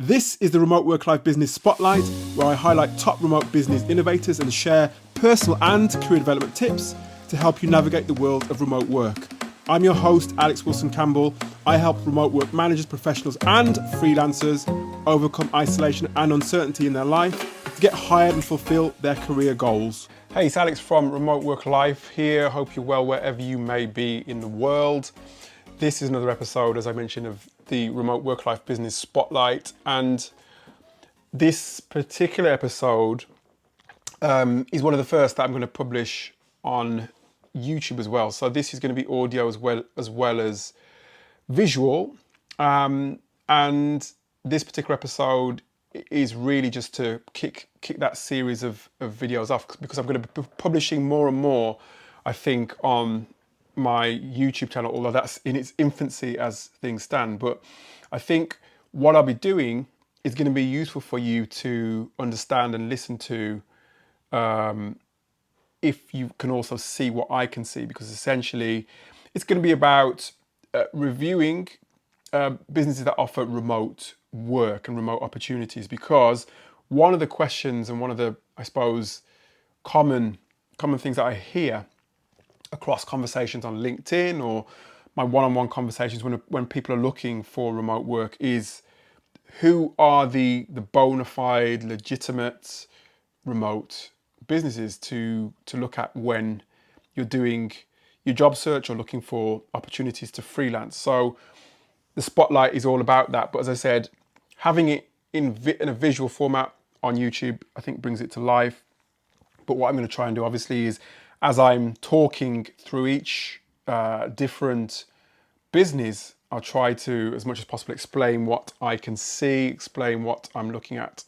This is the Remote Work Life Business Spotlight, where I highlight top remote business innovators and share personal and career development tips to help you navigate the world of remote work. I'm your host, Alex Wilson-Campbell. I help remote work managers, professionals and freelancers overcome isolation and uncertainty in their life to get hired and fulfill their career goals. Hey, it's Alex from Remote Work Life here. Hope you're well wherever you may be in the world. This is another episode, as I mentioned, of the Remote Work Life Business Spotlight. And this particular episode is one of the first that I'm going to publish on YouTube as well. So this is going to be audio as well as visual. And this particular episode is really just to kick that series of videos off, because I'm going to be publishing more and more, I think, on my YouTube channel, although that's in its infancy as things stand. But I think what I'll be doing is going to be useful for you to understand and listen to, if you can also see what I can see, because essentially it's going to be about reviewing businesses that offer remote work and remote opportunities. Because one of the questions and one of the, I suppose, common things that I hear across conversations on LinkedIn or my one-on-one conversations when people are looking for remote work is, who are the bona fide, legitimate remote businesses to look at when you're doing your job search or looking for opportunities to freelance. So the spotlight is all about that. But as I said, having it in a visual format on YouTube, I think brings it to life. But what I'm going to try and do, obviously, is as I'm talking through each different business, I'll try to, as much as possible, explain what I can see, explain what I'm looking at.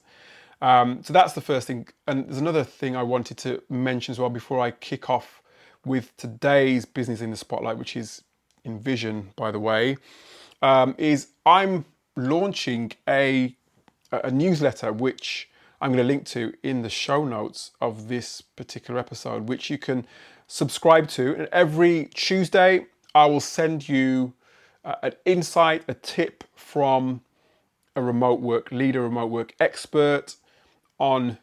So that's the first thing. And there's another thing I wanted to mention as well before I kick off with today's business in the spotlight, which is Invision, by the way, is I'm launching a newsletter, which I'm going to link to in the show notes of this particular episode, which you can subscribe to. And every Tuesday, I will send you an insight, a tip from a remote work leader, remote work expert on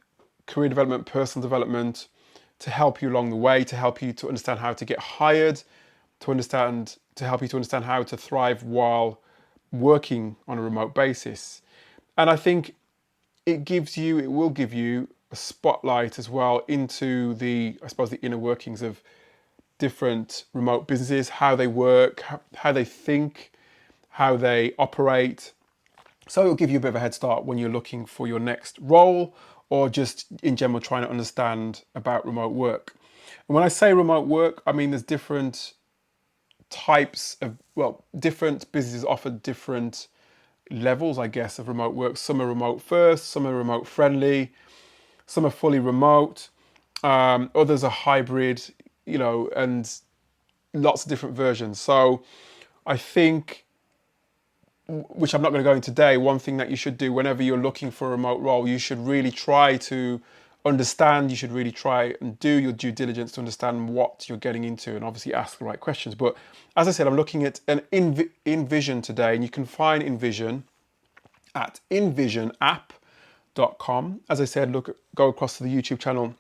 career development, personal development, to help you along the way, to help you to understand how to get hired, to help you to understand how to thrive while working on a remote basis. And I think it will give you a spotlight as well into the inner workings of different remote businesses, how they work, how they think, how they operate. So it'll give you a bit of a head start when you're looking for your next role, or just in general trying to understand about remote work. And when I say remote work, I mean there's different types of, different businesses offer different levels, I guess, of remote work. Some are remote first, some are remote friendly, some are fully remote, others are hybrid, and lots of different versions. So I think, which I'm not going to go into today, one thing that you should do whenever you're looking for a remote role, you should really try to understand, you should really try and do your due diligence to understand what you're getting into, and obviously ask the right questions. But as I said, I'm looking at an Invision today, and you can find Invision at invisionapp.com. As I said, go across to the YouTube channel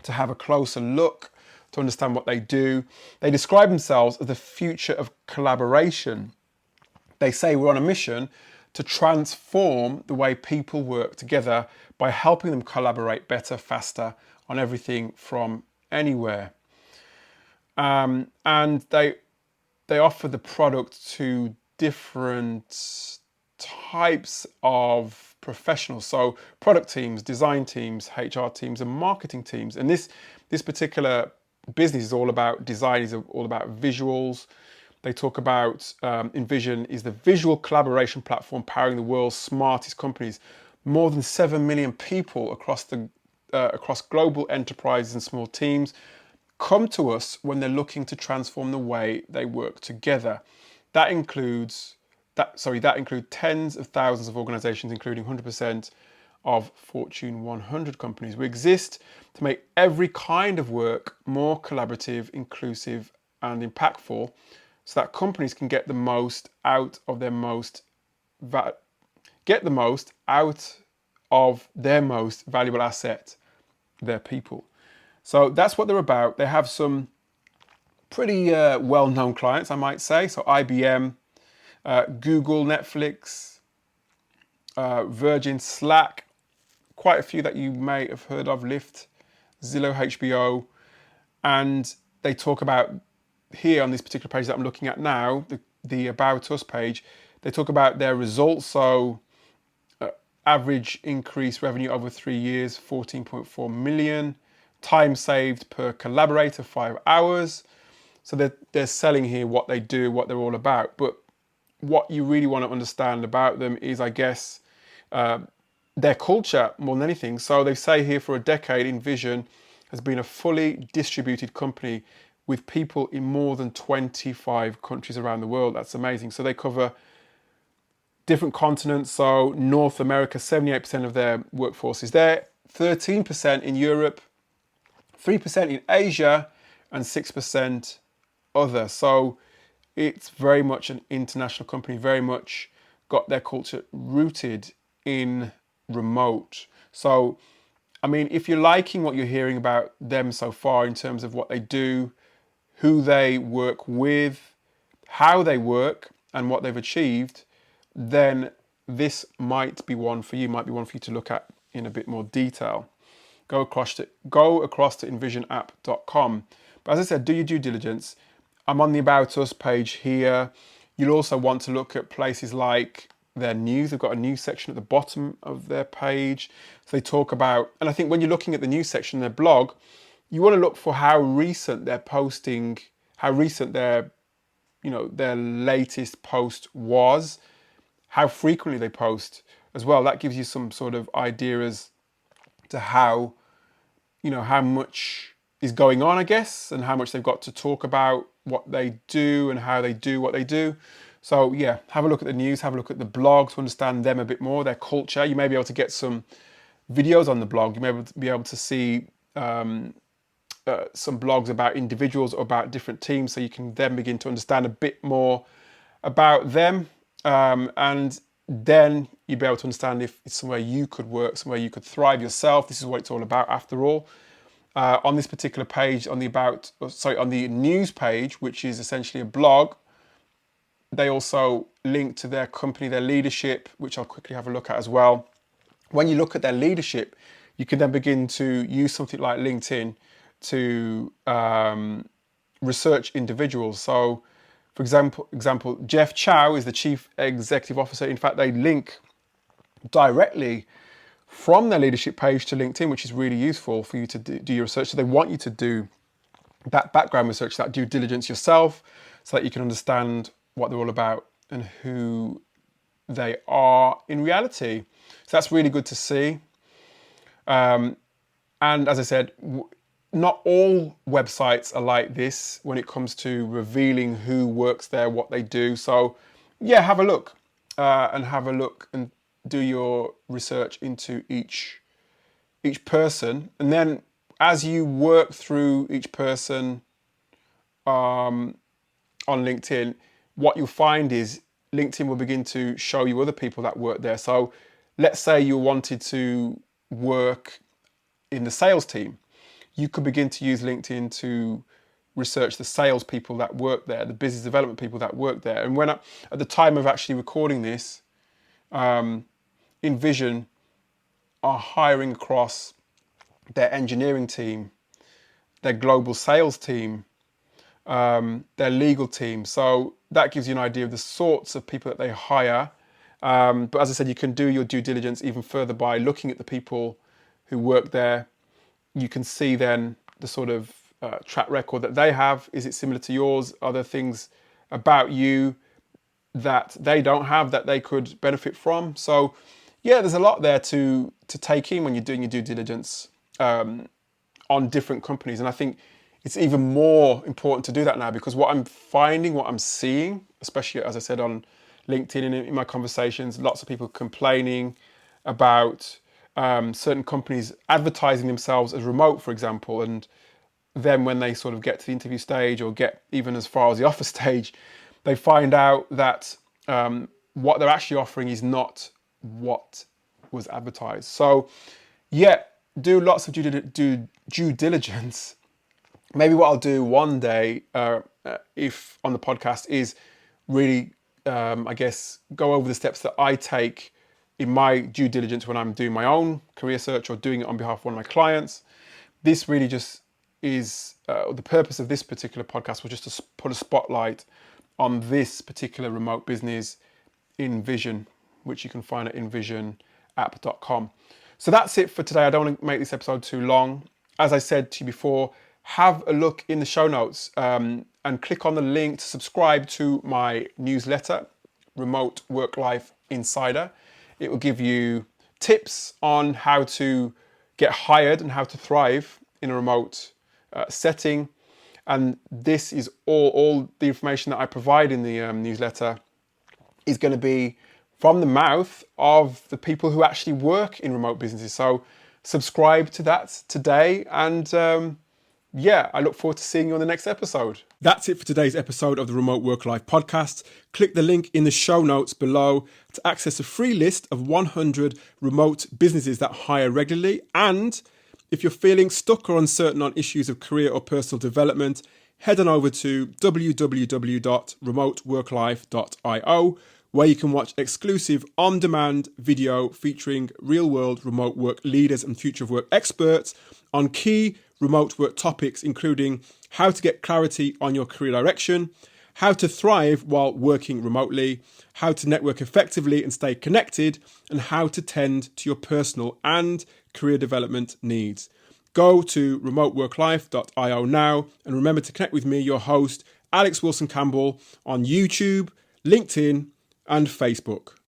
to have a closer look, to understand what they do. They describe themselves as the future of collaboration. They say we're on a mission to transform the way people work together by helping them collaborate better, faster, on everything from anywhere. And they offer the product to different types of professionals. So product teams, design teams, HR teams, and marketing teams. And this particular business is all about design, is all about visuals. They talk about Invision is the visual collaboration platform powering the world's smartest companies. More than 7 million people across global enterprises and small teams come to us when they're looking to transform the way they work together. That includes tens of thousands of organizations, including 100% of Fortune 100 companies. We exist to make every kind of work more collaborative, inclusive, and impactful, so that companies can get the most out of their most get the most out of their most valuable asset, their people. So that's what they're about. They have some pretty well-known clients, I might say. So IBM, Google, Netflix, Virgin, Slack, quite a few that you may have heard of, Lyft, Zillow, HBO. And they talk about here on this particular page that I'm looking at now, the About Us page, they talk about their results. So average increased revenue over 3 years, 14.4 million. Time saved per collaborator, 5 hours. So they're selling here what they do, what they're all about. But what you really want to understand about them is, I guess, their culture more than anything. So they say here, for a decade, Invision has been a fully distributed company with people in more than 25 countries around the world. That's amazing. So they cover different continents. So North America, 78% of their workforce is there, 13% in Europe, 3% in Asia, and 6% other. So it's very much an international company, very much got their culture rooted in remote. So, I mean, if you're liking what you're hearing about them so far in terms of what they do, who they work with, how they work, and what they've achieved, then this might be one for you, to look at in a bit more detail. Go across to envisionapp.com. But as I said, do your due diligence. I'm on the About Us page here. You'll also want to look at places like their news. They've got a news section at the bottom of their page. So they talk about, and I think when you're looking at the news section in their blog, you want to look for how recent they're posting, how recent their latest post was, how frequently they post as well. That gives you some sort of idea as to how much is going on, I guess, and how much they've got to talk about what they do and how they do what they do. So yeah, have a look at the news, have a look at the blog to understand them a bit more, their culture. You may be able to get some videos on the blog. You may be able to see some blogs about individuals or about different teams, so you can then begin to understand a bit more about them. And then you'll be able to understand if it's somewhere you could work, somewhere you could thrive yourself. This is what it's all about after all. On this particular page, on the news page, which is essentially a blog, they also link to their company, their leadership, which I'll quickly have a look at as well. When you look at their leadership, you can then begin to use something like LinkedIn to research individuals. So, for example, Jeff Chow is the Chief Executive Officer. In fact, they link directly from their leadership page to LinkedIn, which is really useful for you to do your research. So they want you to do that background research, that due diligence yourself, so that you can understand what they're all about and who they are in reality. So that's really good to see. And as I said, not all websites are like this when it comes to revealing who works there, what they do. So yeah, have a look and do your research into each person. And then as you work through each person on LinkedIn, what you'll find is LinkedIn will begin to show you other people that work there. So let's say you wanted to work in the sales team. You could begin to use LinkedIn to research the sales people that work there, the business development people that work there. And at the time of actually recording this, Invision are hiring across their engineering team, their global sales team, their legal team. So that gives you an idea of the sorts of people that they hire. But as I said, you can do your due diligence even further by looking at the people who work there. You can see then the sort of track record that they have. Is it similar to yours? Are there things about you that they don't have that they could benefit from? So yeah, there's a lot there to take in when you're doing your due diligence on different companies. And I think it's even more important to do that now, because what I'm finding, what I'm seeing, especially as I said on LinkedIn and in my conversations, lots of people complaining about certain companies advertising themselves as remote, for example, and then when they sort of get to the interview stage or get even as far as the offer stage, they find out that what they're actually offering is not what was advertised. So yeah, do lots of due diligence. Maybe what I'll do one day, if on the podcast, is really, I guess, go over the steps that I take in my due diligence when I'm doing my own career search or doing it on behalf of one of my clients. This really just is the purpose of this particular podcast was just to put a spotlight on this particular remote business, Invision, which you can find at envisionapp.com. So that's it for today. I don't want to make this episode too long. As I said to you before, have a look in the show notes and click on the link to subscribe to my newsletter, Remote Work Life Insider. It will give you tips on how to get hired and how to thrive in a remote setting. And this is all the information that I provide in the newsletter is going to be from the mouth of the people who actually work in remote businesses. So subscribe to that today. And I look forward to seeing you on the next episode. That's it for today's episode of the Remote Work Life podcast. Click the link in the show notes below to access a free list of 100 remote businesses that hire regularly. And if you're feeling stuck or uncertain on issues of career or personal development, head on over to www.remoteworklife.io, where you can watch exclusive on-demand video featuring real-world remote work leaders and future of work experts on key remote work topics, including how to get clarity on your career direction, how to thrive while working remotely, how to network effectively and stay connected, and how to tend to your personal and career development needs. Go to remoteworklife.io now, and remember to connect with me, your host, Alex Wilson Campbell, on YouTube, LinkedIn, and Facebook.